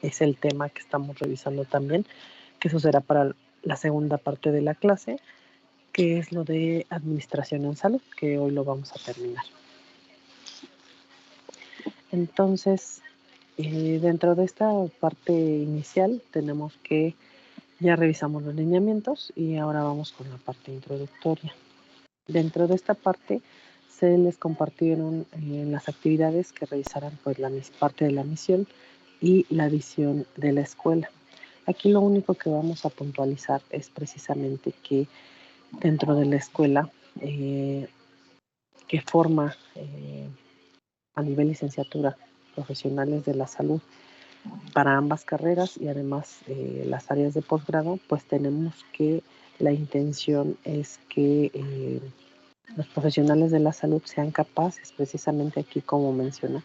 es el tema que estamos revisando también, que eso será para la segunda parte de la clase, que es lo de administración en salud, que hoy lo vamos a terminar. Entonces, dentro de esta parte inicial tenemos que ya revisamos los lineamientos y ahora vamos con la parte introductoria. Dentro de esta parte se les compartieron las actividades que revisarán pues la parte de la misión y la visión de la escuela. Aquí lo único que vamos a puntualizar es precisamente que dentro de la escuela que forma a nivel licenciatura profesionales de la salud para ambas carreras y además las áreas de posgrado, pues tenemos que la intención es que los profesionales de la salud sean capaces, precisamente aquí como menciona,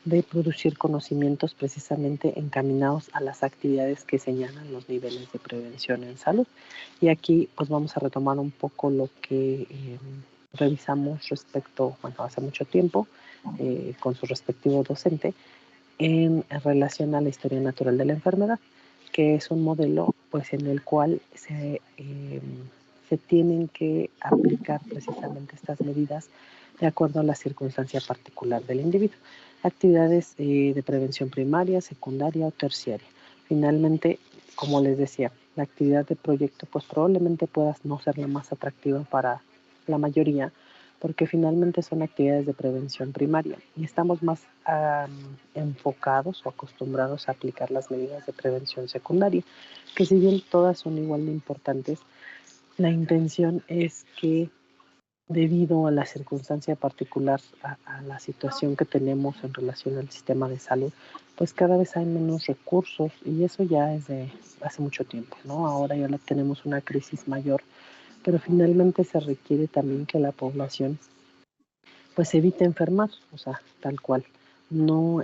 de producir conocimientos precisamente encaminados a las actividades que señalan los niveles de prevención en salud. Y aquí pues vamos a retomar un poco lo que revisamos respecto, bueno, hace mucho tiempo, con su respectivo docente, en relación a la historia natural de la enfermedad, que es un modelo pues en el cual se tienen que aplicar precisamente estas medidas de acuerdo a la circunstancia particular del individuo. Actividades de prevención primaria, secundaria o terciaria. Finalmente, como les decía, la actividad de proyecto pues probablemente pueda no ser la más atractiva para la mayoría, porque finalmente son actividades de prevención primaria y estamos más enfocados o acostumbrados a aplicar las medidas de prevención secundaria, que si bien todas son igual de importantes, la intención es que debido a la circunstancia particular, a la situación que tenemos en relación al sistema de salud, pues cada vez hay menos recursos y eso ya es de hace mucho tiempo, ¿no? Ahora ya tenemos una crisis mayor, pero finalmente se requiere también que la población pues evite enfermar, o sea, tal cual, no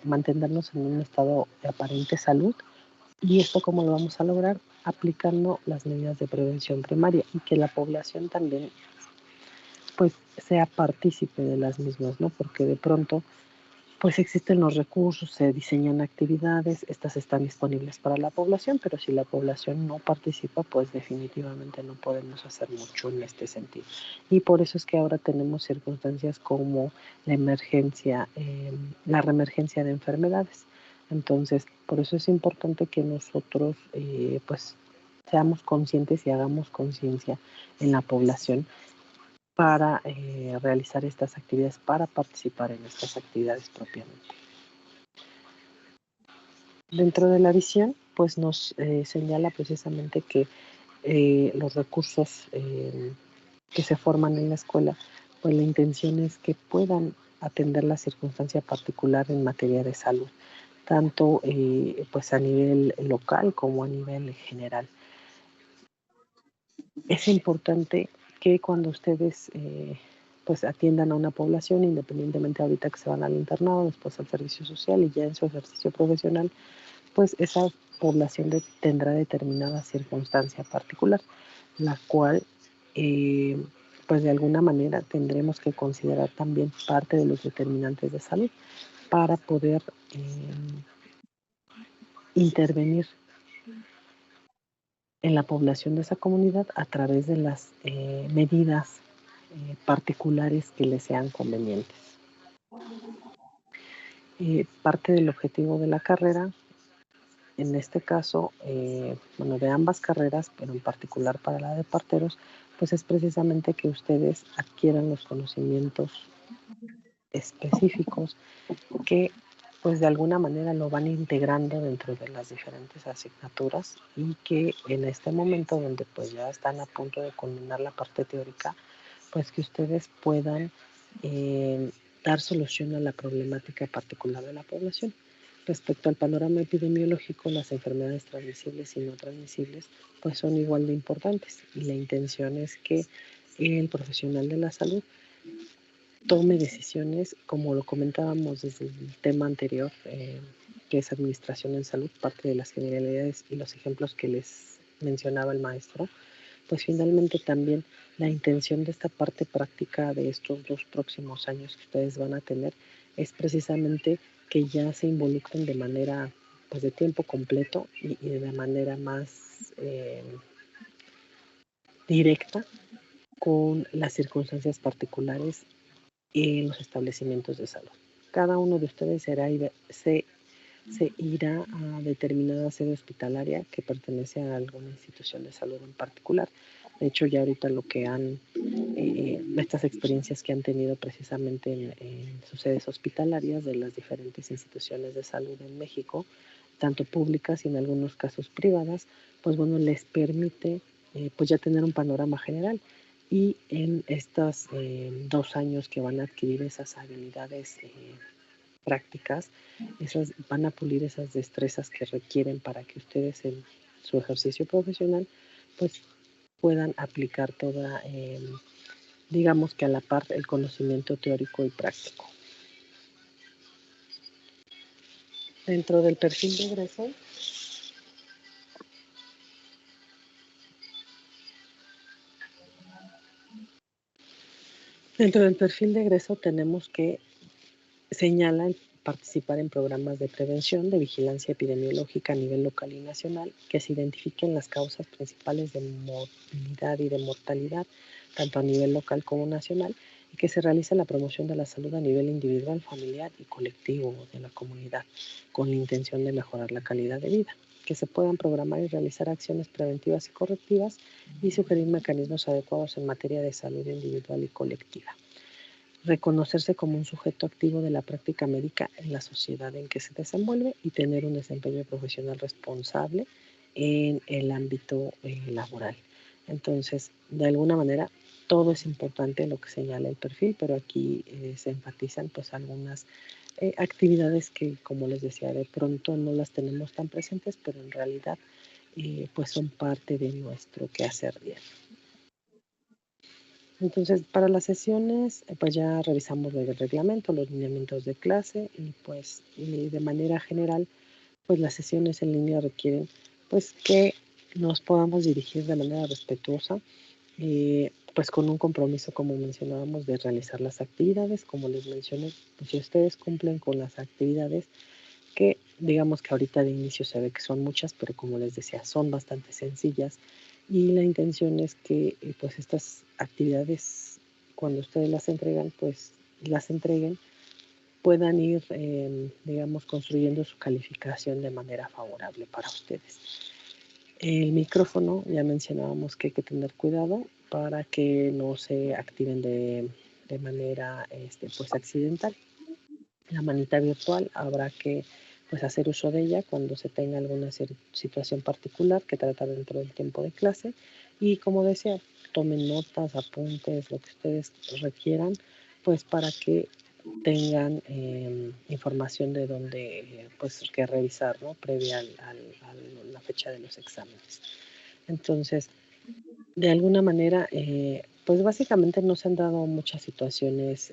mantenernos en un estado de aparente salud. ¿Y esto cómo lo vamos a lograr? Aplicando las medidas de prevención primaria y que la población también pues sea partícipe de las mismas, ¿no? Porque de pronto pues existen los recursos, se diseñan actividades, estas están disponibles para la población, pero si la población no participa, pues definitivamente no podemos hacer mucho en este sentido. Y por eso es que ahora tenemos circunstancias como la emergencia, la reemergencia de enfermedades. Entonces, por eso es importante que nosotros, pues, seamos conscientes y hagamos conciencia en la población para realizar estas actividades, para participar en estas actividades propiamente. Dentro de la visión, pues nos señala precisamente que los recursos que se forman en la escuela, pues la intención es que puedan atender la circunstancia particular en materia de salud, tanto pues a nivel local como a nivel general. Es importante que cuando ustedes pues atiendan a una población, independientemente ahorita que se van al internado, después al servicio social y ya en su ejercicio profesional, pues esa población tendrá determinada circunstancia particular, la cual pues de alguna manera tendremos que considerar también parte de los determinantes de salud para poder intervenir en la población de esa comunidad a través de las medidas particulares que les sean convenientes. Parte del objetivo de la carrera, en este caso, bueno, de ambas carreras, pero en particular para la de parteros, pues es precisamente que ustedes adquieran los conocimientos específicos que pues de alguna manera lo van integrando dentro de las diferentes asignaturas y que en este momento donde pues ya están a punto de culminar la parte teórica, pues que ustedes puedan dar solución a la problemática particular de la población. Respecto al panorama epidemiológico, las enfermedades transmisibles y no transmisibles pues son igual de importantes y la intención es que el profesional de la salud tome decisiones, como lo comentábamos desde el tema anterior, que es administración en salud, parte de las generalidades y los ejemplos que les mencionaba el maestro, pues finalmente también la intención de esta parte práctica de estos 2 próximos años que ustedes van a tener es precisamente que ya se involucren de manera pues de tiempo completo y de manera más directa con las circunstancias particulares en los establecimientos de salud. Cada uno de ustedes se irá a determinada sede hospitalaria que pertenece a alguna institución de salud en particular. De hecho, ya ahorita lo que han, estas experiencias que han tenido precisamente en sus sedes hospitalarias de las diferentes instituciones de salud en México, tanto públicas y en algunos casos privadas, pues bueno, les permite pues ya tener un panorama general. Y en estos 2 años que van a adquirir esas habilidades prácticas, van a pulir esas destrezas que requieren para que ustedes en su ejercicio profesional pues puedan aplicar toda, digamos que a la par, el conocimiento teórico y práctico. Dentro del perfil de egreso, tenemos que señala el participar en programas de prevención de vigilancia epidemiológica a nivel local y nacional, que se identifiquen las causas principales de movilidad y de mortalidad, tanto a nivel local como nacional, y que se realice la promoción de la salud a nivel individual, familiar y colectivo de la comunidad, con la intención de mejorar la calidad de vida, que se puedan programar y realizar acciones preventivas y correctivas y sugerir mecanismos adecuados en materia de salud individual y colectiva. Reconocerse como un sujeto activo de la práctica médica en la sociedad en que se desenvuelve y tener un desempeño profesional responsable en el ámbito laboral. Entonces, de alguna manera, todo es importante lo que señala el perfil, pero aquí se enfatizan pues algunas actividades que, como les decía, de pronto no las tenemos tan presentes, pero en realidad pues son parte de nuestro quehacer diario. Entonces, para las sesiones, pues ya revisamos el reglamento, los lineamientos de clase y pues de manera general, pues las sesiones en línea requieren pues que nos podamos dirigir de manera respetuosa, pues con un compromiso, como mencionábamos, de realizar las actividades. Como les mencioné, pues si ustedes cumplen con las actividades, que digamos que ahorita de inicio se ve que son muchas, pero como les decía, son bastante sencillas y la intención es que pues estas actividades, cuando ustedes las entregan, pues las entreguen, puedan ir, digamos, construyendo su calificación de manera favorable para ustedes. El micrófono, ya mencionábamos que hay que tener cuidado para que no se activen de manera pues accidental. La manita virtual habrá que pues hacer uso de ella cuando se tenga alguna situación particular que tratar dentro del tiempo de clase y, como decía, tomen notas, apuntes, lo que ustedes requieran, pues para que tengan información de dónde pues que revisar, ¿no? Previa a la fecha de los exámenes. Entonces, de alguna manera, pues básicamente no se han dado muchas situaciones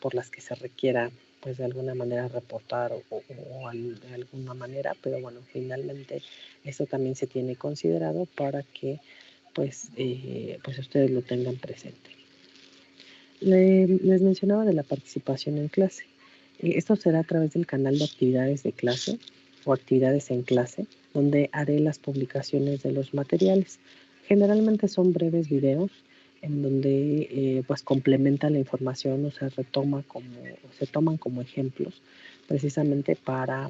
por las que se requiera, pues de alguna manera reportar de alguna manera, pero bueno, finalmente eso también se tiene considerado para que pues ustedes lo tengan presente. Les mencionaba de la participación en clase. Esto será a través del canal de actividades de clase o actividades en clase, donde haré las publicaciones de los materiales. Generalmente son breves videos en donde pues complementa la información o se toman como ejemplos precisamente para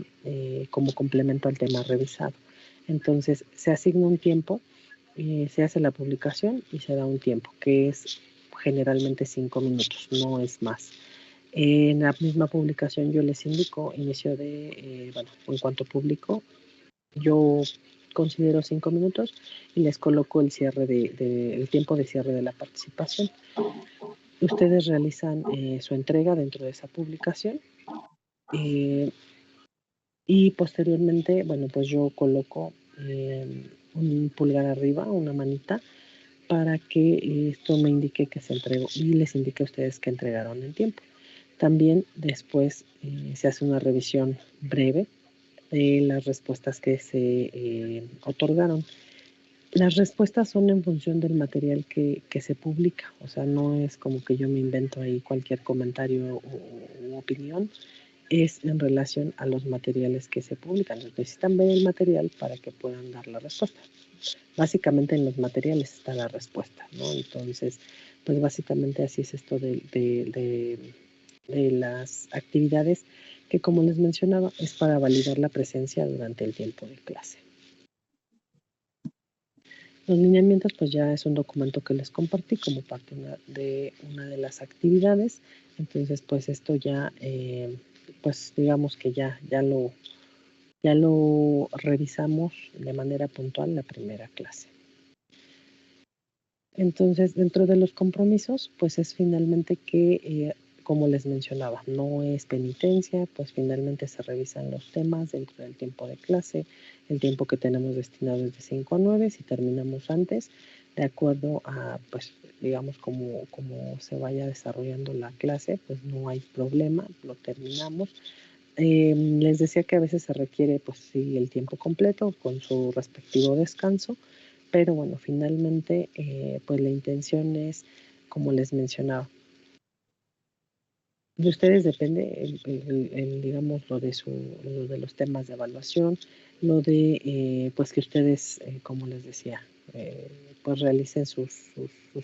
como complemento al tema revisado. Entonces se asigna un tiempo, se hace la publicación y se da un tiempo que es generalmente 5 minutos, no es más. En la misma publicación yo les indico inicio bueno, en cuanto publico, yo considero 5 minutos y les coloco el tiempo de cierre de la participación. Ustedes realizan su entrega dentro de esa publicación y posteriormente, bueno, pues yo coloco un pulgar arriba, una manita, para que esto me indique que se entregó y les indique a ustedes que entregaron en tiempo. También después se hace una revisión breve de las respuestas que se otorgaron. Las respuestas son en función del material que se publica, o sea, no es como que yo me invento ahí cualquier comentario u opinión. es en relación a los materiales que se publican. Entonces, necesitan ver el material para que puedan dar la respuesta. Básicamente en los materiales está la respuesta, ¿no? Entonces, pues básicamente así es esto de las actividades que, como les mencionaba, es para validar la presencia durante el tiempo de clase. Los lineamientos, pues ya es un documento que les compartí como parte de una de las actividades. Entonces, pues esto ya, pues digamos que ya lo revisamos de manera puntual la primera clase. Entonces, dentro de los compromisos, pues es finalmente que, como les mencionaba, no es penitencia, pues finalmente se revisan los temas dentro del tiempo de clase, el tiempo que tenemos destinado es de 5 a 9, si terminamos antes, de acuerdo a, pues, digamos, como se vaya desarrollando la clase, pues no hay problema, lo terminamos. Les decía que a veces se requiere, pues sí, el tiempo completo con su respectivo descanso, pero bueno, finalmente, pues la intención es, como les mencionaba, de ustedes depende, digamos, lo de los temas de evaluación, lo de, pues que ustedes, como les decía, pues realicen sus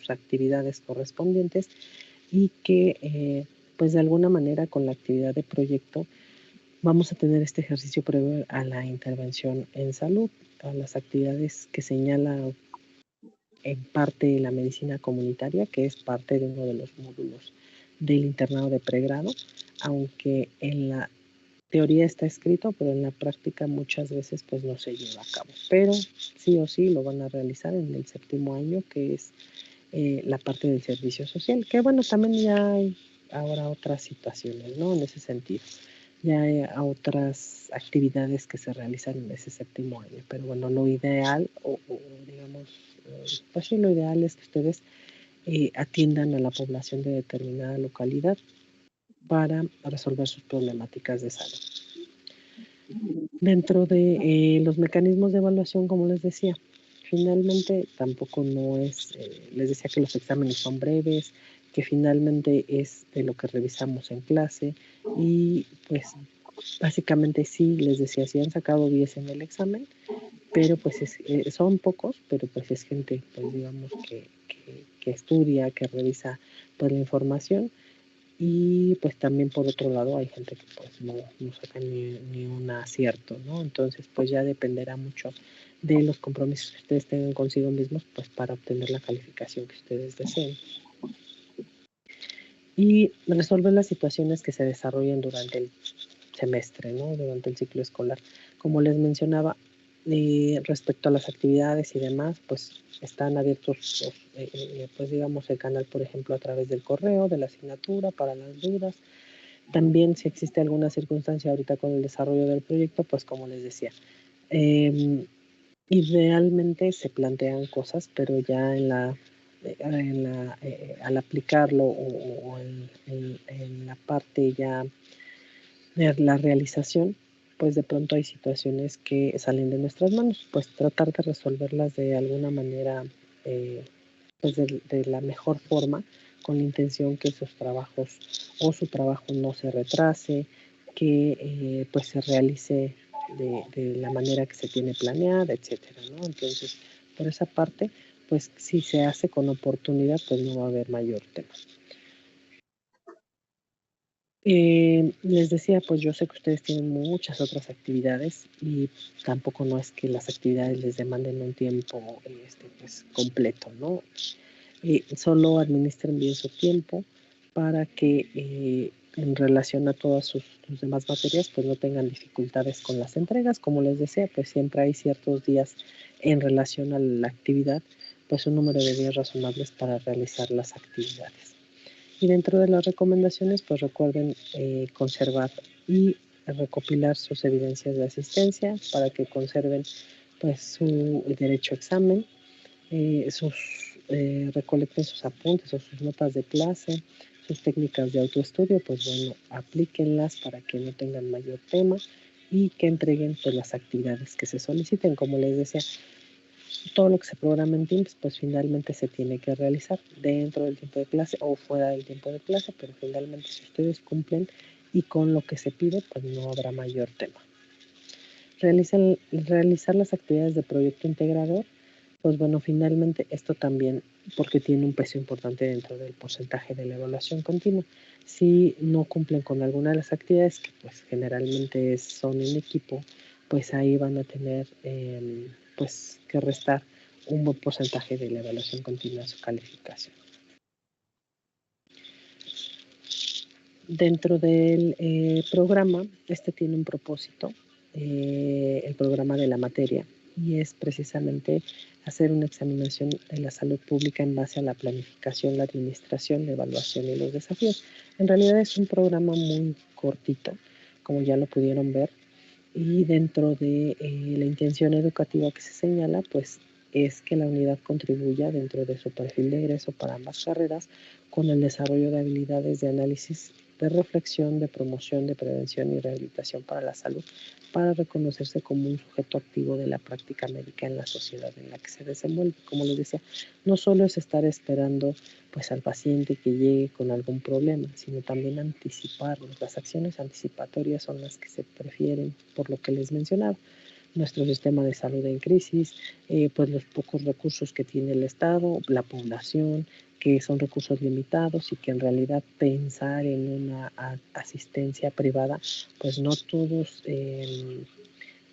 actividades correspondientes y que, pues de alguna manera con la actividad de proyecto vamos a tener este ejercicio previo a la intervención en salud, a las actividades que señala en parte la medicina comunitaria, que es parte de uno de los módulos del internado de pregrado, aunque en la teoría está escrito, pero en la práctica muchas veces pues no se lleva a cabo. Pero sí o sí lo van a realizar en el 7º año, que es la parte del servicio social, que bueno, también ya hay ahora otras situaciones, ¿no? En ese sentido. Ya hay otras actividades que se realizan en ese 7º año, pero bueno, lo ideal, o digamos, pues sí, lo ideal es que ustedes atiendan a la población de determinada localidad para resolver sus problemáticas de salud. Dentro de los mecanismos de evaluación, como les decía, finalmente tampoco no es, les decía que los exámenes son breves, que finalmente es de lo que revisamos en clase y pues básicamente sí, les decía, sí han sacado 10 en el examen, pero pues son pocos, pero pues es gente, pues digamos que estudia, que revisa pues la información y pues también por otro lado hay gente que pues no saca ni un acierto, ¿no? Entonces pues ya dependerá mucho de los compromisos que ustedes tengan consigo mismos pues para obtener la calificación que ustedes deseen. Y resolver las situaciones que se desarrollen durante el semestre, ¿no? Durante el ciclo escolar. Como les mencionaba, respecto a las actividades y demás, pues están abiertos, pues digamos, el canal, por ejemplo, a través del correo, de la asignatura, para las dudas. También si existe alguna circunstancia ahorita con el desarrollo del proyecto, pues como les decía, idealmente se plantean cosas, pero ya al aplicarlo o en la parte ya de la realización, pues de pronto hay situaciones que salen de nuestras manos, pues tratar de resolverlas de alguna manera, pues de la mejor forma, con la intención que sus trabajos o su trabajo no se retrase, que pues se realice de la manera que se tiene planeada, etcétera, ¿no? Entonces, por esa parte, pues si se hace con oportunidad, pues no va a haber mayor tema. Les decía, pues yo sé que ustedes tienen muchas otras actividades y tampoco no es que las actividades les demanden un tiempo pues, completo, ¿no? Solo administren bien su tiempo para que en relación a todas sus demás materias, pues no tengan dificultades con las entregas. Como les decía, pues siempre hay ciertos días en relación a la actividad, pues un número de días razonables para realizar las actividades. Y dentro de las recomendaciones, pues recuerden conservar y recopilar sus evidencias de asistencia para que conserven pues su derecho a examen, recolecten sus apuntes o sus notas de clase, sus técnicas de autoestudio, pues bueno, aplíquenlas para que no tengan mayor tema y que entreguen pues las actividades que se soliciten. Como les decía, todo lo que se programa en Teams, pues finalmente se tiene que realizar dentro del tiempo de clase o fuera del tiempo de clase, pero finalmente si ustedes cumplen y con lo que se pide, pues no habrá mayor tema. Realizar las actividades de proyecto integrador, pues bueno, finalmente esto también, porque tiene un peso importante dentro del porcentaje de la evaluación continua. Si no cumplen con alguna de las actividades, que pues generalmente son en equipo, pues ahí van a tener pues que restar un buen porcentaje de la evaluación continua a su calificación. Dentro del programa, este tiene un propósito, el programa de la materia, y es precisamente hacer una examinación de la salud pública en base a la planificación, la administración, la evaluación y los desafíos. En realidad es un programa muy cortito, como ya lo pudieron ver, y dentro de la intención educativa que se señala, pues es que la unidad contribuya dentro de su perfil de egreso para ambas carreras con el desarrollo de habilidades de análisis, de reflexión, de promoción, de prevención y rehabilitación para la salud, para reconocerse como un sujeto activo de la práctica médica en la sociedad en la que se desenvuelve. Como les decía, no solo es estar esperando pues al paciente que llegue con algún problema, sino también anticiparlos. Las acciones anticipatorias son las que se prefieren, por lo que les mencionaba. Nuestro sistema de salud en crisis, pues los pocos recursos que tiene el Estado, la población, que son recursos limitados y que en realidad pensar en una asistencia privada, pues no todos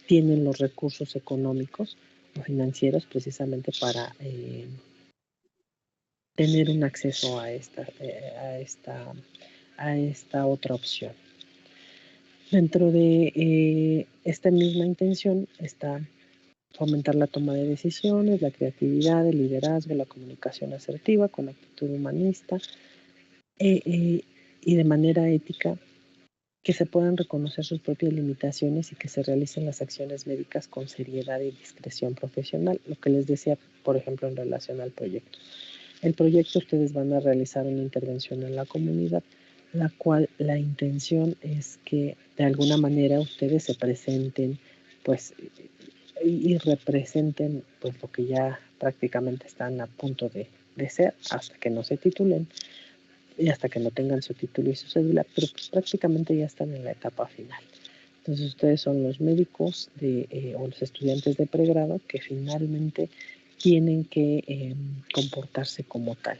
tienen los recursos económicos o financieros precisamente para tener un acceso a esta otra opción. Dentro de esta misma intención está fomentar la toma de decisiones, la creatividad, el liderazgo, la comunicación asertiva con actitud humanista y de manera ética, que se puedan reconocer sus propias limitaciones y que se realicen las acciones médicas con seriedad y discreción profesional, lo que les decía, por ejemplo, en relación al proyecto. El proyecto, ustedes van a realizar una intervención en la comunidad, la cual la intención es que de alguna manera ustedes se presenten pues y representen pues lo que ya prácticamente están a punto de ser hasta que no se titulen y hasta que no tengan su título y su cédula, pero pues prácticamente ya están en la etapa final. Entonces ustedes son los médicos o los estudiantes de pregrado que finalmente tienen que comportarse como tal,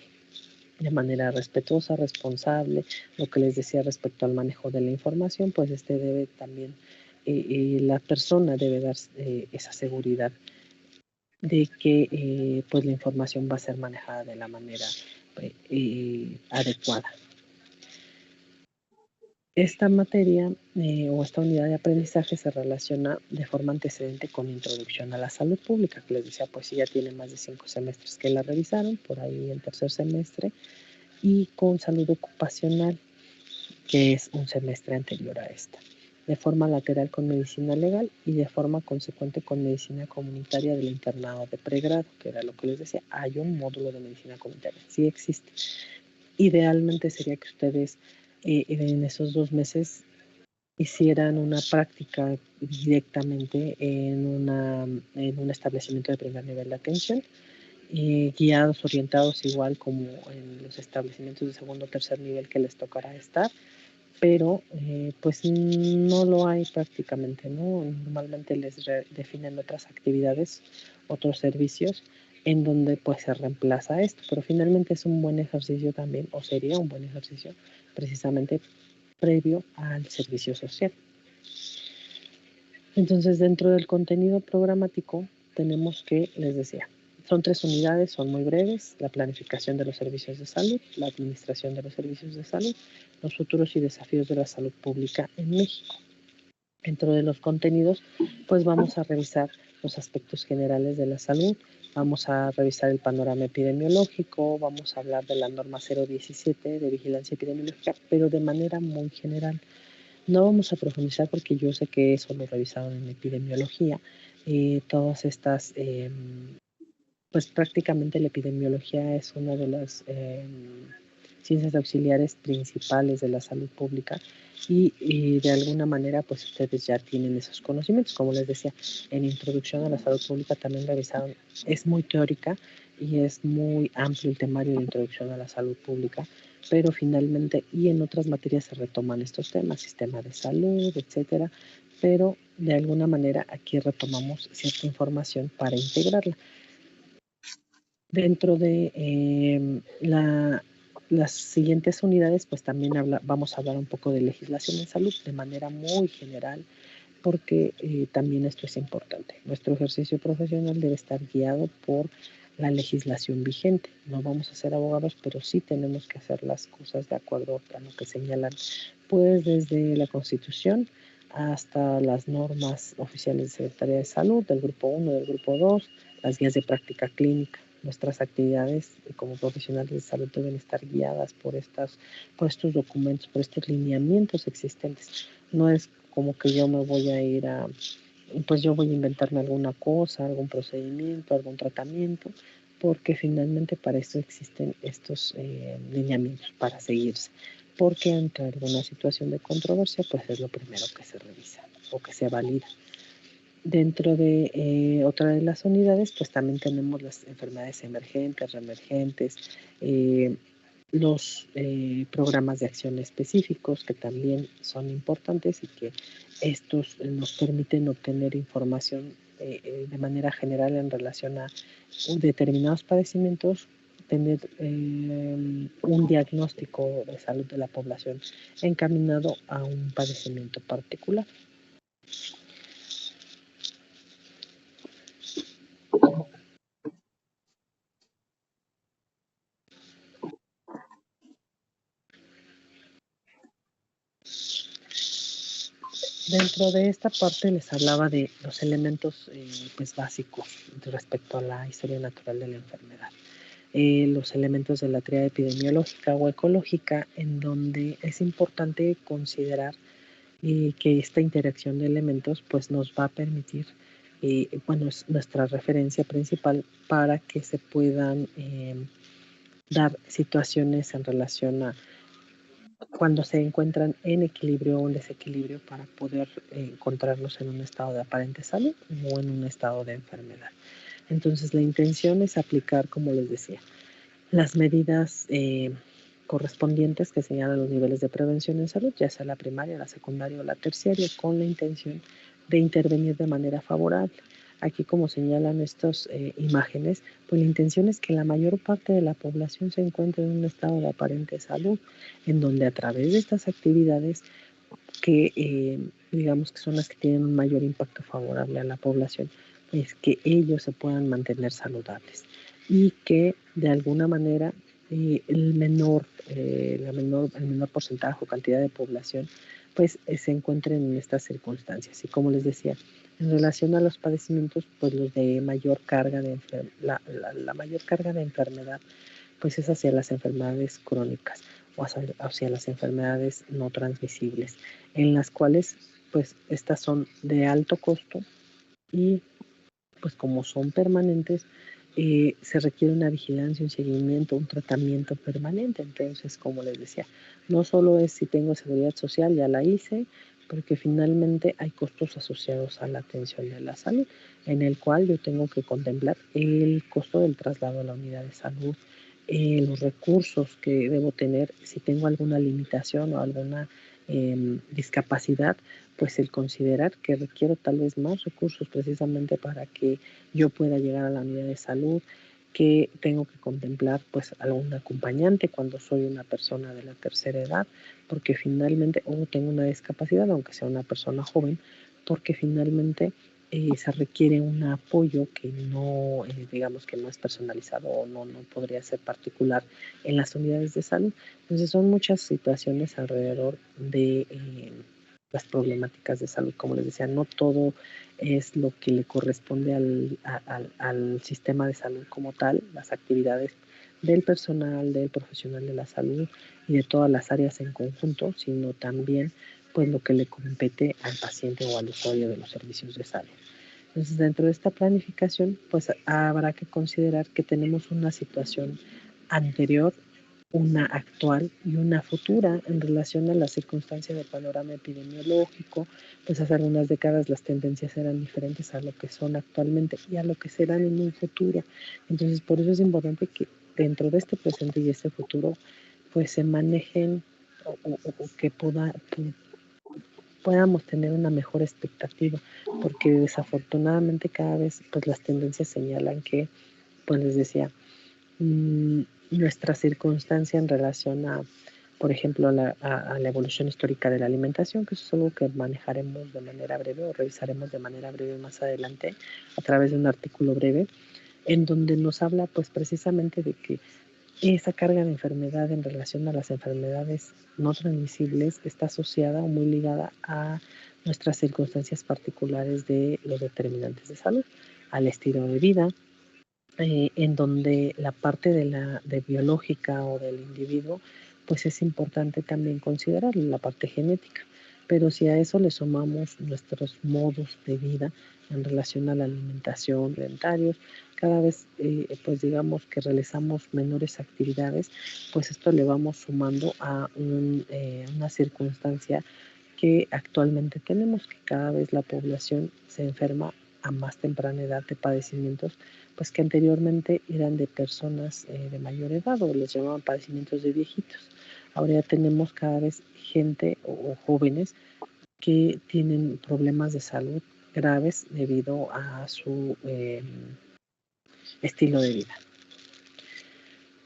de manera respetuosa, responsable. Lo que les decía respecto al manejo de la información, pues debe también, la persona debe dar esa seguridad de que pues la información va a ser manejada de la manera adecuada. Esta materia o esta unidad de aprendizaje se relaciona de forma antecedente con introducción a la salud pública, que les decía, pues sí, ya tiene más de 5 semestres que la revisaron, por ahí en tercer semestre, y con salud ocupacional, que es un semestre anterior a esta, de forma lateral con medicina legal y de forma consecuente con medicina comunitaria del internado de pregrado, que era lo que les decía, hay un módulo de medicina comunitaria, sí existe. Idealmente sería que ustedes en esos 2 meses hicieran una práctica directamente en un establecimiento de primer nivel de atención, guiados, orientados igual como en los establecimientos de segundo o tercer nivel que les tocará estar, pero pues no lo hay prácticamente, ¿no? Normalmente les definen otras actividades, otros servicios en donde pues se reemplaza esto, pero finalmente es un buen ejercicio también, o sería un buen ejercicio precisamente previo al servicio social. Entonces, dentro del contenido programático tenemos que, les decía, son 3 unidades, son muy breves: la planificación de los servicios de salud, la administración de los servicios de salud, los futuros y desafíos de la salud pública en México. Dentro de los contenidos, pues vamos a revisar los aspectos generales de la salud, vamos a revisar el panorama epidemiológico, vamos a hablar de la norma 017 de vigilancia epidemiológica, pero de manera muy general. No vamos a profundizar porque yo sé que eso lo revisaron en epidemiología. Todas estas, pues prácticamente la epidemiología es una de las ciencias auxiliares principales de la salud pública y de alguna manera pues ustedes ya tienen esos conocimientos. Como les decía, en introducción a la salud pública también revisaron, es muy teórica y es muy amplio el temario de introducción a la salud pública, pero finalmente y en otras materias se retoman estos temas, sistema de salud, etcétera, pero de alguna manera aquí retomamos cierta información para integrarla. Dentro de las siguientes unidades, pues también vamos a hablar un poco de legislación en salud de manera muy general, porque también esto es importante. Nuestro ejercicio profesional debe estar guiado por la legislación vigente. No vamos a ser abogados, pero sí tenemos que hacer las cosas de acuerdo a lo que señalan, pues desde la Constitución hasta las normas oficiales de Secretaría de Salud, del Grupo 1, del Grupo 2, las guías de práctica clínica. Nuestras actividades como profesionales de salud deben estar guiadas por estos documentos, por estos lineamientos existentes. No es como que yo me voy a ir pues yo voy a inventarme alguna cosa, algún procedimiento, algún tratamiento, porque finalmente para eso existen estos lineamientos para seguirse, porque ante alguna situación de controversia, pues es lo primero que se revisa o que se valida. Dentro de otra de las unidades, pues también tenemos las enfermedades emergentes, reemergentes, los programas de acción específicos que también son importantes y que estos nos permiten obtener información de manera general en relación a determinados padecimientos, tener un diagnóstico de salud de la población encaminado a un padecimiento particular. Dentro de esta parte les hablaba de los elementos pues básicos respecto a la historia natural de la enfermedad. Los elementos de la tríada epidemiológica o ecológica, en donde es importante considerar que esta interacción de elementos pues nos va a permitir, bueno, es nuestra referencia principal para que se puedan dar situaciones en relación a cuando se encuentran en equilibrio o en desequilibrio para poder encontrarnos en un estado de aparente salud o en un estado de enfermedad. Entonces la intención es aplicar, como les decía, las medidas correspondientes que señalan los niveles de prevención en salud, ya sea la primaria, la secundaria o la terciaria, con la intención de intervenir de manera favorable. Aquí, como señalan estas imágenes, pues la intención es que la mayor parte de la población se encuentre en un estado de aparente salud, en donde a través de estas actividades que digamos que son las que tienen un mayor impacto favorable a la población, pues que ellos se puedan mantener saludables y que de alguna manera el menor porcentaje o cantidad de población pues se encuentren en estas circunstancias. Y como les decía, en relación a los padecimientos, pues los de mayor carga de la mayor carga de enfermedad pues es hacia las enfermedades crónicas o hacia las enfermedades no transmisibles, en las cuales pues estas son de alto costo y pues como son permanentes, se requiere una vigilancia, un seguimiento, un tratamiento permanente. Entonces, como les decía, no solo es si tengo seguridad social, ya la hice, porque finalmente hay costos asociados a la atención de la salud, en el cual yo tengo que contemplar el costo del traslado a la unidad de salud, los recursos que debo tener, si tengo alguna limitación o alguna discapacidad, pues el considerar que requiero tal vez más recursos precisamente para que yo pueda llegar a la unidad de salud, que tengo que contemplar pues algún acompañante cuando soy una persona de la tercera edad, porque finalmente, o tengo una discapacidad, aunque sea una persona joven, porque finalmente se requiere un apoyo que no, digamos que no es personalizado o no podría ser particular en las unidades de salud. Entonces son muchas situaciones alrededor de las problemáticas de salud. Como les decía, no todo es lo que le corresponde al sistema de salud como tal, las actividades del personal, del profesional de la salud y de todas las áreas en conjunto, sino también pues lo que le compete al paciente o al usuario de los servicios de salud. Entonces, dentro de esta planificación, pues habrá que considerar que tenemos una situación anterior, una actual y una futura en relación a la circunstancia del panorama epidemiológico. Pues hace algunas décadas las tendencias eran diferentes a lo que son actualmente y a lo que serán en un futuro. Entonces, por eso es importante que dentro de este presente y este futuro pues se manejen o que podamos tener una mejor expectativa, porque desafortunadamente cada vez pues las tendencias señalan que, pues les decía, nuestra circunstancia en relación a, por ejemplo, a la evolución histórica de la alimentación, que eso es algo que manejaremos de manera breve o revisaremos de manera breve más adelante a través de un artículo breve, en donde nos habla pues precisamente de que esa carga de enfermedad en relación a las enfermedades no transmisibles está asociada o muy ligada a nuestras circunstancias particulares de los determinantes de salud, al estilo de vida, en donde la parte de biológica o del individuo, pues es importante también considerar la parte genética. Pero si a eso le sumamos nuestros modos de vida en relación a la alimentación, inventarios, cada vez, pues digamos que realizamos menores actividades, pues esto le vamos sumando a una circunstancia que actualmente tenemos, que cada vez la población se enferma a más temprana edad de padecimientos, pues que anteriormente eran de personas de mayor edad o les llamaban padecimientos de viejitos. Ahora ya tenemos cada vez gente o jóvenes que tienen problemas de salud graves debido a su estilo de vida.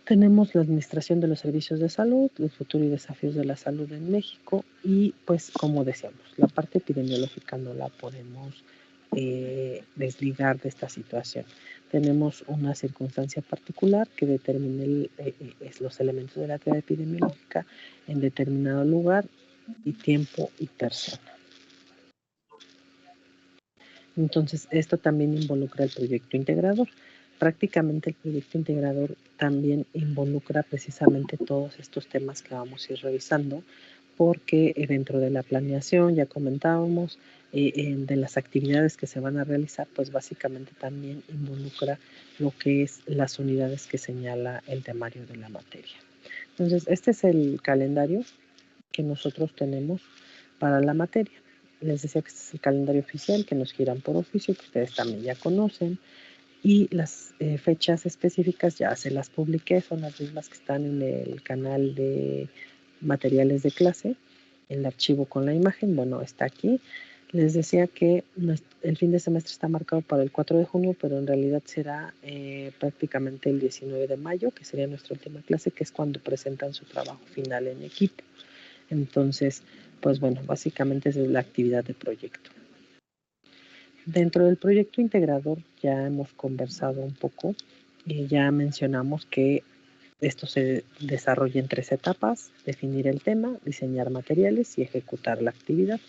Tenemos la administración de los servicios de salud, el futuro y desafíos de la salud en México y pues como decíamos, la parte epidemiológica no la podemos desligar de esta situación. Tenemos una circunstancia particular que determina los elementos de la teoría epidemiológica en determinado lugar y tiempo y persona. Entonces, esto también involucra el proyecto integrador. Prácticamente el proyecto integrador también involucra precisamente todos estos temas que vamos a ir revisando, porque dentro de la planeación, ya comentábamos, de las actividades que se van a realizar, pues básicamente también involucra lo que es las unidades que señala el temario de la materia. Entonces, este es el calendario que nosotros tenemos para la materia. Les decía que este es el calendario oficial que nos giran por oficio, que ustedes también ya conocen. Y las fechas específicas ya se las publiqué, son las mismas que están en el canal de materiales de clase. El archivo con la imagen, bueno, está aquí. Les decía que el fin de semestre está marcado para el 4 de junio, pero en realidad será prácticamente el 19 de mayo, que sería nuestra última clase, que es cuando presentan su trabajo final en equipo. Entonces, pues bueno, básicamente es la actividad de proyecto. Dentro del proyecto integrador ya hemos conversado un poco y ya mencionamos que esto se desarrolla en 3 etapas: definir el tema, diseñar materiales y ejecutar la actividad.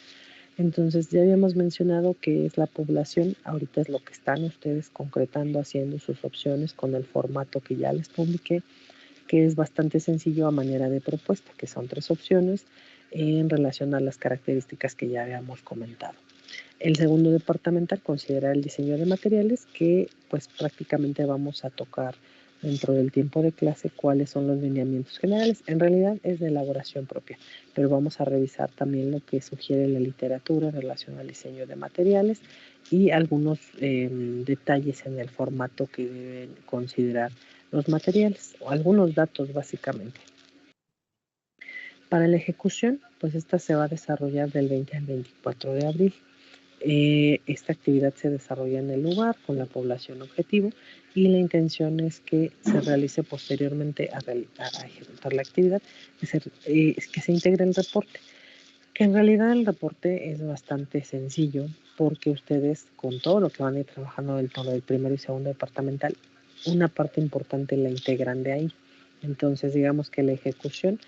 Entonces ya habíamos mencionado que es la población, ahorita es lo que están ustedes concretando, haciendo sus opciones con el formato que ya les publiqué, que es bastante sencillo a manera de propuesta, que son 3 opciones en relación a las características que ya habíamos comentado. El segundo departamental considera el diseño de materiales, que pues prácticamente vamos a tocar dentro del tiempo de clase cuáles son los lineamientos generales. En realidad es de elaboración propia, pero vamos a revisar también lo que sugiere la literatura en relación al diseño de materiales y algunos detalles en el formato que deben considerar los materiales, o algunos datos básicamente. Para la ejecución, pues esta se va a desarrollar del 20 al 24 de abril. Esta actividad se desarrolla en el lugar con la población objetivo y la intención es que se realice posteriormente a ejecutar la actividad, que se integre el reporte, que en realidad el reporte es bastante sencillo porque ustedes con todo lo que van a ir trabajando dentro del primero y segundo departamental, una parte importante la integran de ahí. Entonces digamos que la ejecución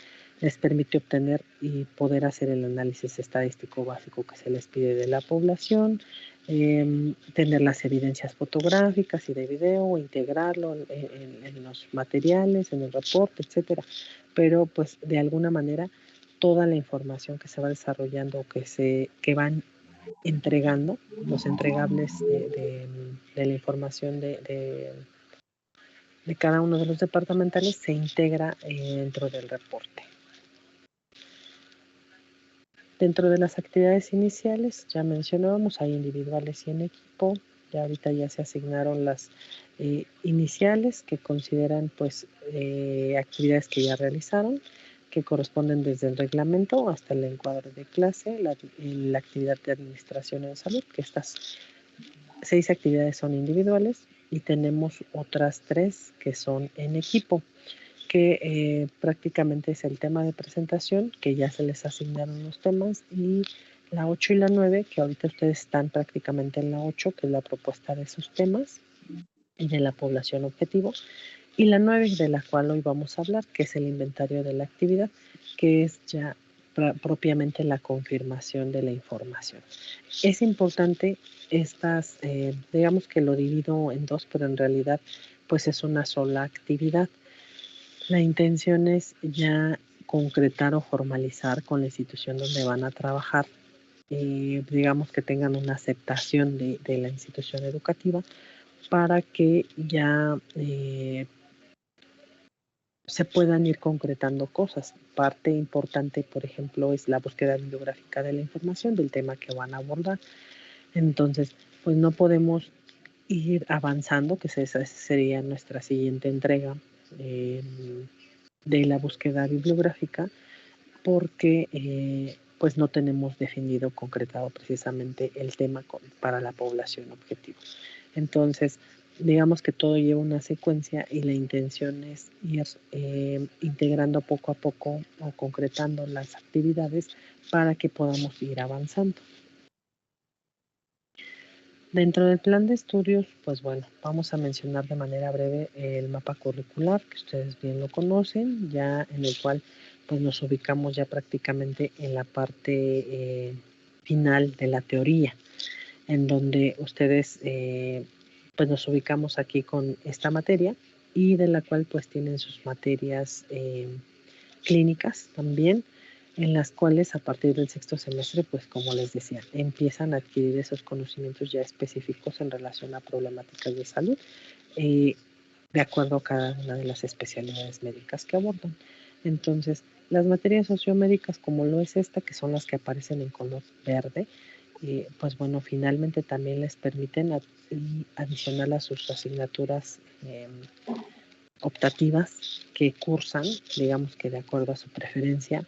les permite obtener y poder hacer el análisis estadístico básico que se les pide de la población, tener las evidencias fotográficas y de video, integrarlo en los materiales, en el reporte, etcétera. Pero pues de alguna manera toda la información que se va desarrollando, que van entregando, los entregables de la información de cada uno de los departamentales se integra dentro del reporte. Dentro de las actividades iniciales, ya mencionábamos, hay individuales y en equipo. Ya ahorita ya se asignaron las iniciales que consideran pues actividades que ya realizaron. que corresponden desde el reglamento hasta el encuadre de clase, la actividad de administración en salud, que estas 6 actividades son individuales y tenemos otras 3 que son en equipo, que prácticamente es el tema de presentación, que ya se les asignaron los temas, y la 8 y la 9, que ahorita ustedes están prácticamente en la 8, que es la propuesta de sus temas y de la población objetivo, y la 9, de la cual hoy vamos a hablar, que es el inventario de la actividad, que es ya propiamente la confirmación de la información. Es importante estas, digamos que lo divido en 2, pero en realidad pues es una sola actividad. La intención es ya concretar o formalizar con la institución donde van a trabajar, digamos que tengan una aceptación de la institución educativa para que ya se puedan ir concretando cosas. Parte importante, por ejemplo, es la búsqueda bibliográfica de la información del tema que van a abordar. Entonces, pues no podemos ir avanzando, que esa sería nuestra siguiente entrega de la búsqueda bibliográfica, porque pues no tenemos definido, concretado precisamente el tema para la población objetivo. Entonces, digamos que todo lleva una secuencia y la intención es ir integrando poco a poco o concretando las actividades para que podamos ir avanzando. Dentro del plan de estudios, pues bueno, vamos a mencionar de manera breve el mapa curricular, que ustedes bien lo conocen, ya en el cual pues nos ubicamos ya prácticamente en la parte final de la teoría, en donde ustedes pues nos ubicamos aquí con esta materia y de la cual pues tienen sus materias clínicas también, en las cuales a partir del 6º semestre, pues como les decía, empiezan a adquirir esos conocimientos ya específicos en relación a problemáticas de salud, de acuerdo a cada una de las especialidades médicas que abordan. Entonces, las materias sociomédicas, como lo es esta, que son las que aparecen en color verde, pues bueno, finalmente también les permiten adicional a sus asignaturas optativas que cursan, digamos que de acuerdo a su preferencia,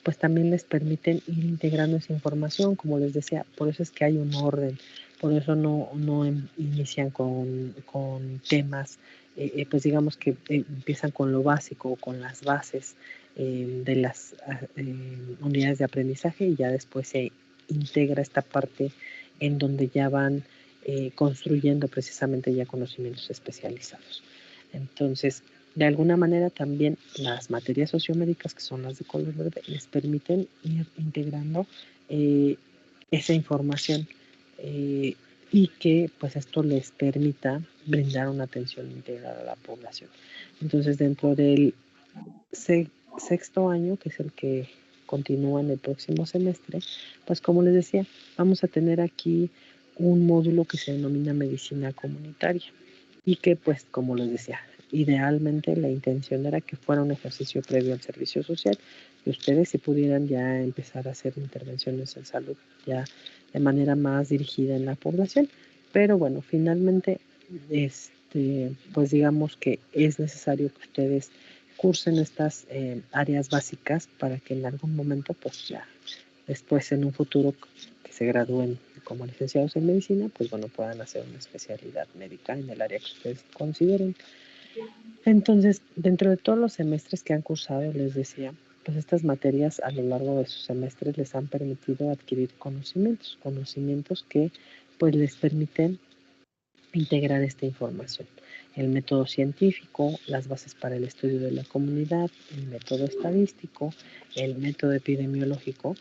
pues también les permiten ir integrando esa información, como les decía, por eso es que hay un orden, por eso no inician con temas, pues digamos que empiezan con lo básico, con las bases de las unidades de aprendizaje, y ya después se integra esta parte en donde ya van construyendo precisamente ya conocimientos especializados. Entonces, de alguna manera también las materias sociomédicas, que son las de color verde, les permiten ir integrando esa información y que pues esto les permita brindar una atención integral a la población. Entonces, dentro del 6º año, que es el que continúa en el próximo semestre, pues como les decía, vamos a tener aquí un módulo que se denomina medicina comunitaria y que pues como les decía, idealmente la intención era que fuera un ejercicio previo al servicio social y ustedes si pudieran ya empezar a hacer intervenciones en salud ya de manera más dirigida en la población, pero bueno, finalmente pues digamos que es necesario que ustedes cursen estas áreas básicas para que en algún momento pues ya después en un futuro que se gradúen como licenciados en medicina, pues bueno, puedan hacer una especialidad médica en el área que ustedes consideren. Entonces, dentro de todos los semestres que han cursado, les decía, pues estas materias a lo largo de sus semestres les han permitido adquirir conocimientos que pues les permiten integrar esta información. El método científico, las bases para el estudio de la comunidad, el método estadístico, el método epidemiológico,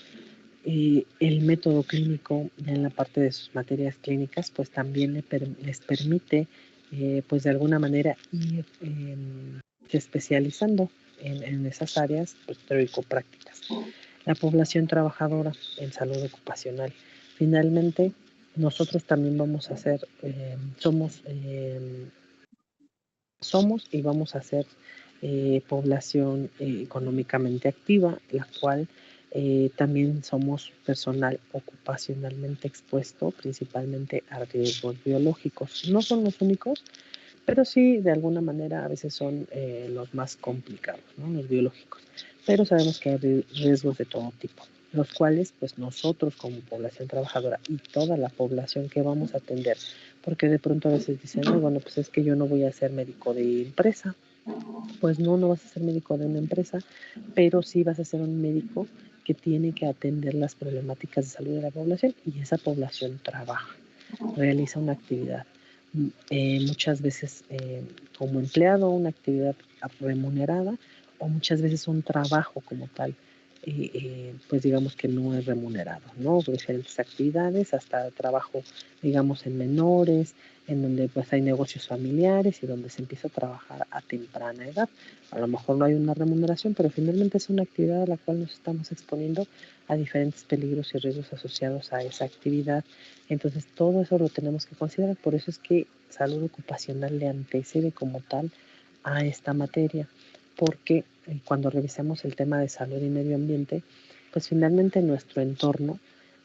el método clínico en la parte de sus materias clínicas, pues también les permite, pues de alguna manera ir especializando en esas áreas pues, teórico-prácticas. La población trabajadora en salud ocupacional. Finalmente, nosotros también vamos a hacer, somos y vamos a ser población económicamente activa, la cual también somos personal ocupacionalmente expuesto, principalmente a riesgos biológicos. No son los únicos, pero sí de alguna manera a veces son los más complicados, ¿no? Los biológicos. pero sabemos que hay riesgos de todo tipo, los cuales pues nosotros como población trabajadora y toda la población que vamos a atender, porque de pronto a veces dicen, no, bueno, pues es que yo no voy a ser médico de empresa. Pues no, no vas a ser médico de una empresa, pero sí vas a ser un médico que tiene que atender las problemáticas de salud de la población, y esa población trabaja, realiza una actividad, muchas veces como empleado, una actividad remunerada, o muchas veces un trabajo como tal, pues digamos que no es remunerado, ¿no? Diferentes actividades, hasta trabajo, digamos, en menores, en donde pues hay negocios familiares y donde se empieza a trabajar a temprana edad. A lo mejor no hay una remuneración, pero finalmente es una actividad a la cual nos estamos exponiendo a diferentes peligros y riesgos asociados a esa actividad. Entonces todo eso lo tenemos que considerar. Por eso es que salud ocupacional le antecede como tal a esta materia, porque cuando revisamos el tema de salud y medio ambiente, pues finalmente nuestro entorno,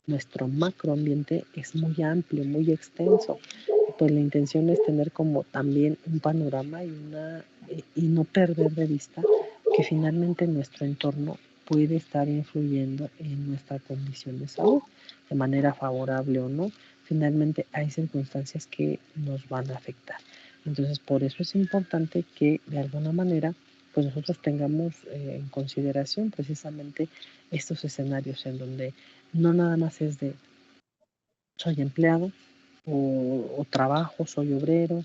nuestro macroambiente es muy amplio, muy extenso. Pues la intención es tener como también un panorama y no perder de vista que finalmente nuestro entorno puede estar influyendo en nuestra condición de salud, de manera favorable o no. Finalmente hay circunstancias que nos van a afectar. Entonces, por eso es importante que de alguna manera pues nosotros tengamos en consideración precisamente estos escenarios en donde no nada más es de soy empleado o trabajo, soy obrero,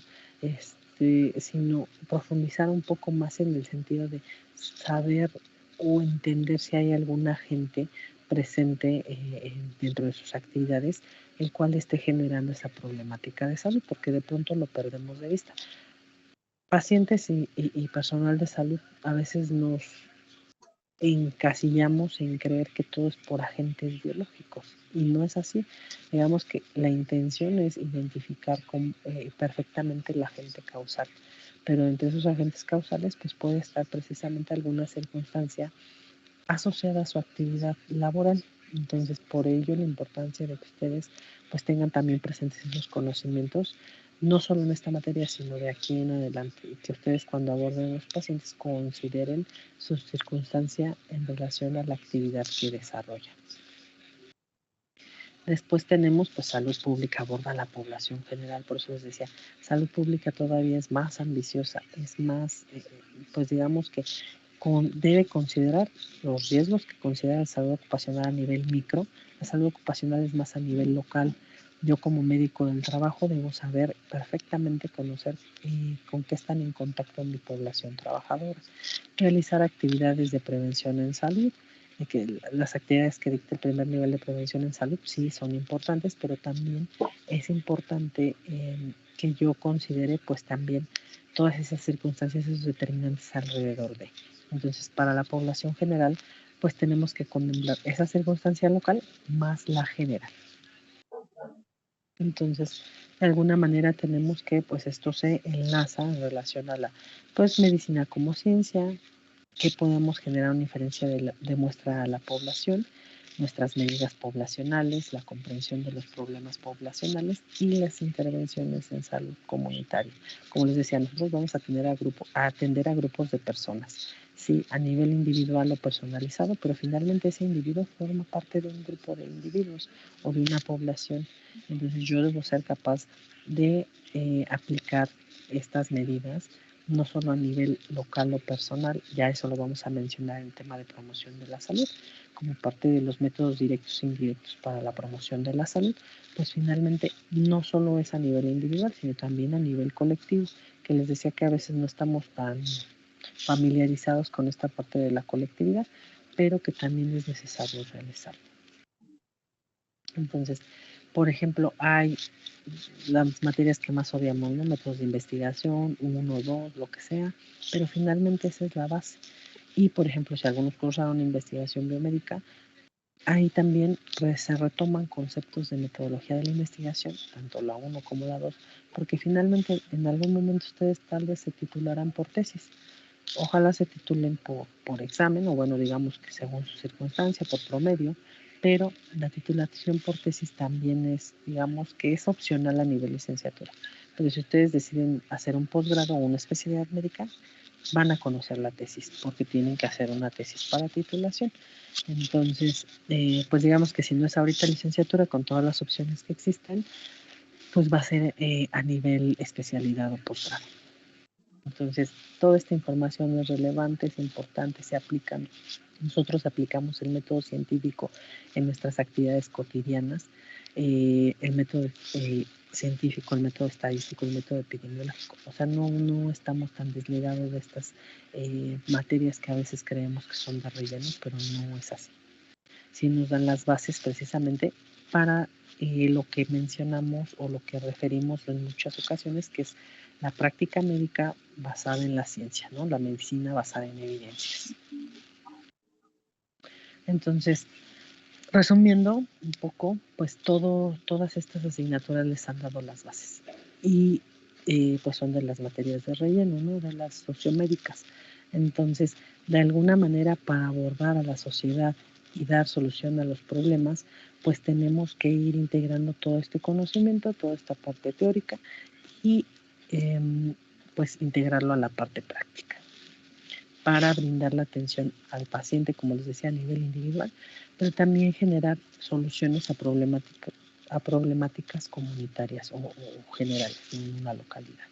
sino profundizar un poco más en el sentido de saber o entender si hay algún agente presente dentro de sus actividades, el cual esté generando esa problemática de salud, porque de pronto lo perdemos de vista. Pacientes y personal de salud a veces nos encasillamos en creer que todo es por agentes biológicos, y no es así. Digamos que la intención es identificar perfectamente el agente causal, pero entre esos agentes causales pues puede estar precisamente alguna circunstancia asociada a su actividad laboral. Entonces, por ello la importancia de que ustedes pues tengan también presentes esos conocimientos, no solo en esta materia, sino de aquí en adelante, y que ustedes cuando aborden a los pacientes consideren su circunstancia en relación a la actividad que desarrollan. Después tenemos pues salud pública, aborda la población general, por eso les decía, salud pública todavía es más ambiciosa, es más, pues digamos que debe considerar los riesgos que considera la salud ocupacional a nivel micro. La salud ocupacional es más a nivel local. Yo como médico del trabajo debo saber perfectamente conocer con qué están en contacto mi población trabajadora. Realizar actividades de prevención en salud, de que las actividades que dicta el primer nivel de prevención en salud sí son importantes, pero también es importante que yo considere pues también todas esas circunstancias, esos determinantes alrededor de. Entonces, para la población general, pues tenemos que contemplar esa circunstancia local más la general. Entonces, de alguna manera tenemos que, pues esto se enlaza en relación a la, pues medicina como ciencia, que podemos generar una diferencia de muestra a la población, nuestras medidas poblacionales, la comprensión de los problemas poblacionales y las intervenciones en salud comunitaria. Como les decía, nosotros vamos a atender a grupos de personas, sí, a nivel individual o personalizado, pero finalmente ese individuo forma parte de un grupo de individuos o de una población. Entonces yo debo ser capaz de aplicar estas medidas no solo a nivel local o personal, ya eso lo vamos a mencionar en el tema de promoción de la salud, como parte de los métodos directos e indirectos para la promoción de la salud, pues finalmente no solo es a nivel individual, sino también a nivel colectivo, que les decía que a veces no estamos tan familiarizados con esta parte de la colectividad, pero que también es necesario realizar. Entonces, por ejemplo, hay las materias que más odiamos, ¿no? Métodos de investigación, 1, 2, lo que sea, pero finalmente esa es la base. Y, por ejemplo, si algunos cursaron investigación biomédica, ahí también se retoman conceptos de metodología de la investigación, tanto la 1 como la 2, porque finalmente en algún momento ustedes tal vez se titularán por tesis. Ojalá se titulen por examen, o bueno, digamos que según su circunstancia, por promedio, pero la titulación por tesis también es, digamos que es opcional a nivel licenciatura. Pero si ustedes deciden hacer un posgrado o una especialidad médica, van a conocer la tesis, porque tienen que hacer una tesis para titulación. Entonces, pues digamos que si no es ahorita licenciatura, con todas las opciones que existen, pues va a ser a nivel especialidad o posgrado. Entonces, toda esta información es relevante, es importante, se aplican. Nosotros aplicamos el método científico en nuestras actividades cotidianas, el método científico, el método estadístico, el método epidemiológico. O sea, no estamos tan desligados de estas materias que a veces creemos que son de relleno, pero no es así. Sí nos dan las bases precisamente para lo que mencionamos o lo que referimos en muchas ocasiones, que es la práctica médica basada en la ciencia, ¿no? La medicina basada en evidencias. Entonces, resumiendo un poco, pues todas estas asignaturas les han dado las bases y pues son de las materias de relleno, ¿no? De las sociomédicas. Entonces, de alguna manera, para abordar a la sociedad y dar solución a los problemas, pues tenemos que ir integrando todo este conocimiento, toda esta parte teórica y pues integrarlo a la parte práctica para brindar la atención al paciente, como les decía, a nivel individual, pero también generar soluciones a problemáticas comunitarias o generales en una localidad.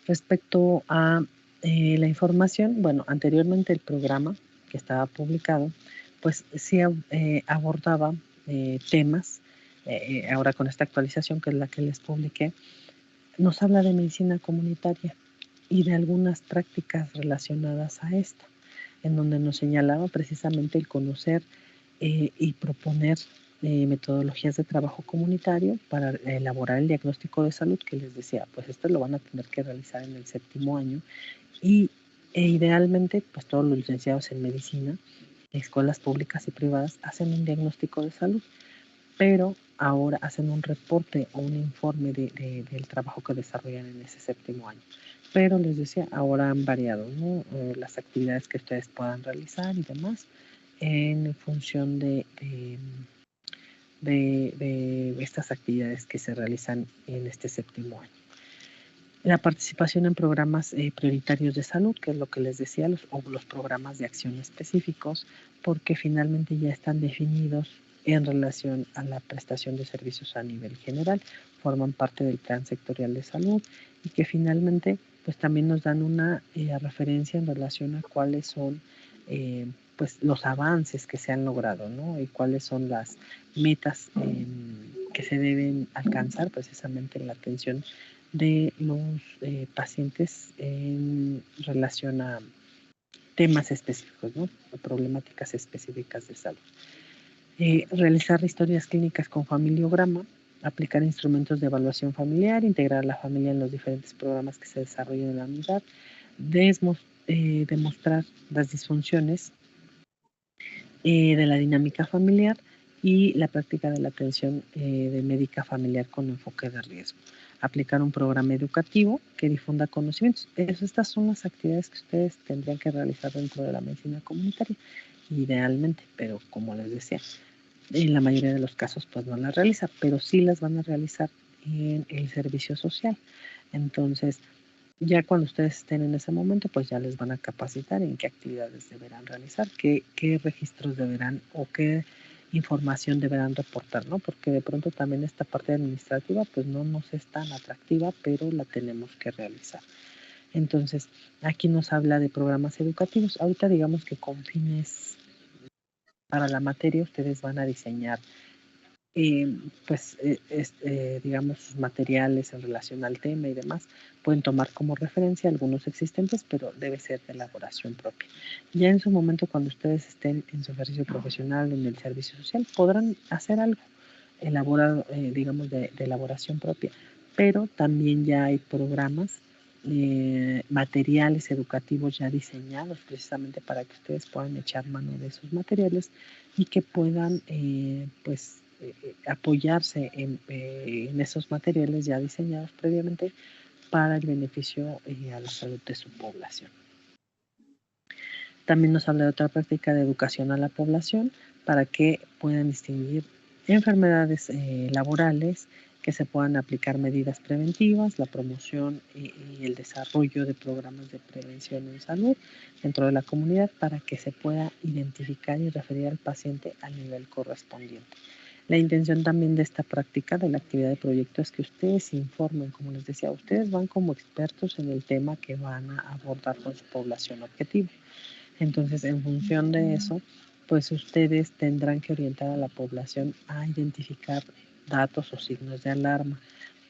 Respecto a la información, bueno, anteriormente el programa que estaba publicado, pues sí abordaba temas, ahora con esta actualización que es la que les publiqué, nos habla de medicina comunitaria y de algunas prácticas relacionadas a esta, en donde nos señalaba precisamente el conocer y proponer metodologías de trabajo comunitario para elaborar el diagnóstico de salud, que les decía, pues esto lo van a tener que realizar en el 7º año y idealmente pues todos los licenciados en medicina, escuelas públicas y privadas hacen un diagnóstico de salud, pero ahora hacen un reporte o un informe del trabajo que desarrollan en ese 7º año. Pero les decía, ahora han variado, ¿no? Las actividades que ustedes puedan realizar y demás en función de estas actividades que se realizan en este 7º año. La participación en programas prioritarios de salud, que es lo que les decía, los programas de acción específicos, porque finalmente ya están definidos en relación a la prestación de servicios a nivel general, forman parte del plan sectorial de salud y que finalmente pues también nos dan una referencia en relación a cuáles son pues los avances que se han logrado, ¿no? Y cuáles son las metas que se deben alcanzar precisamente en la atención de los pacientes en relación a temas específicos, ¿no? Problemáticas específicas de salud. Realizar historias clínicas con familiograma, aplicar instrumentos de evaluación familiar, integrar a la familia en los diferentes programas que se desarrollan en la unidad, demostrar las disfunciones de la dinámica familiar y la práctica de la atención de médica familiar con enfoque de riesgo. Aplicar un programa educativo que difunda conocimientos. Estas son las actividades que ustedes tendrían que realizar dentro de la medicina comunitaria, idealmente, pero como les decía, en la mayoría de los casos pues no las realiza, pero sí las van a realizar en el servicio social. Entonces, ya cuando ustedes estén en ese momento, pues ya les van a capacitar en qué actividades deberán realizar, qué registros deberán o qué información deberán reportar, ¿no? Porque de pronto también esta parte administrativa pues no nos es tan atractiva, pero la tenemos que realizar. Entonces, aquí nos habla de programas educativos. Ahorita digamos que con fines para la materia ustedes van a diseñar digamos, sus materiales en relación al tema y demás, pueden tomar como referencia algunos existentes, pero debe ser de elaboración propia. Ya en su momento, cuando ustedes estén en su ejercicio profesional, en el servicio social, podrán hacer algo elaborado, digamos, de elaboración propia, pero también ya hay programas, materiales educativos ya diseñados precisamente para que ustedes puedan echar mano de esos materiales y que puedan, pues, apoyarse en esos materiales ya diseñados previamente para el beneficio a la salud de su población. También nos habla de otra práctica de educación a la población para que puedan distinguir enfermedades laborales que se puedan aplicar medidas preventivas, la promoción y el desarrollo de programas de prevención en salud dentro de la comunidad para que se pueda identificar y referir al paciente al nivel correspondiente. La intención también de esta práctica de la actividad de proyecto es que ustedes se informen, como les decía, ustedes van como expertos en el tema que van a abordar con su población objetivo. Entonces, en función de eso, pues ustedes tendrán que orientar a la población a identificar datos o signos de alarma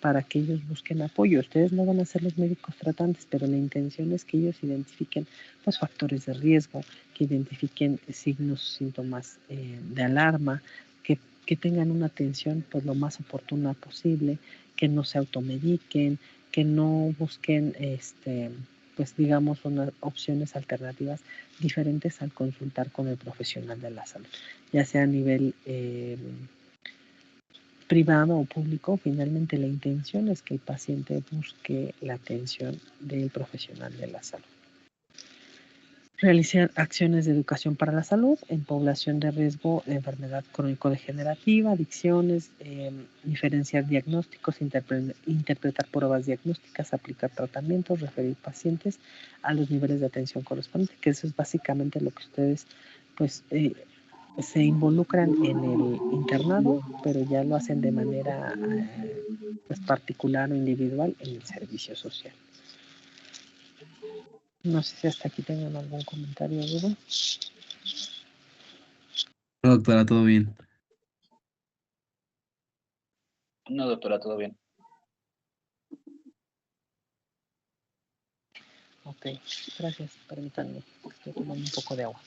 para que ellos busquen apoyo. Ustedes no van a ser los médicos tratantes, pero la intención es que ellos identifiquen pues, factores de riesgo, que identifiquen signos, síntomas de alarma, que tengan una atención pues, lo más oportuna posible, que no se automediquen, que no busquen pues digamos unas opciones alternativas diferentes al consultar con el profesional de la salud, ya sea a nivel privado o público. Finalmente la intención es que el paciente busque la atención del profesional de la salud. Realizar acciones de educación para la salud en población de riesgo de enfermedad crónico-degenerativa, adicciones, diferenciar diagnósticos, interpretar pruebas diagnósticas, aplicar tratamientos, referir pacientes a los niveles de atención correspondientes, que eso es básicamente lo que ustedes pues se involucran en el internado, pero ya lo hacen de manera pues particular o individual en el servicio social. No sé si hasta aquí tengan algún comentario o duda. No, doctora, todo bien. No, doctora, todo bien. Ok, gracias. Permítanme, estoy tomando un poco de agua.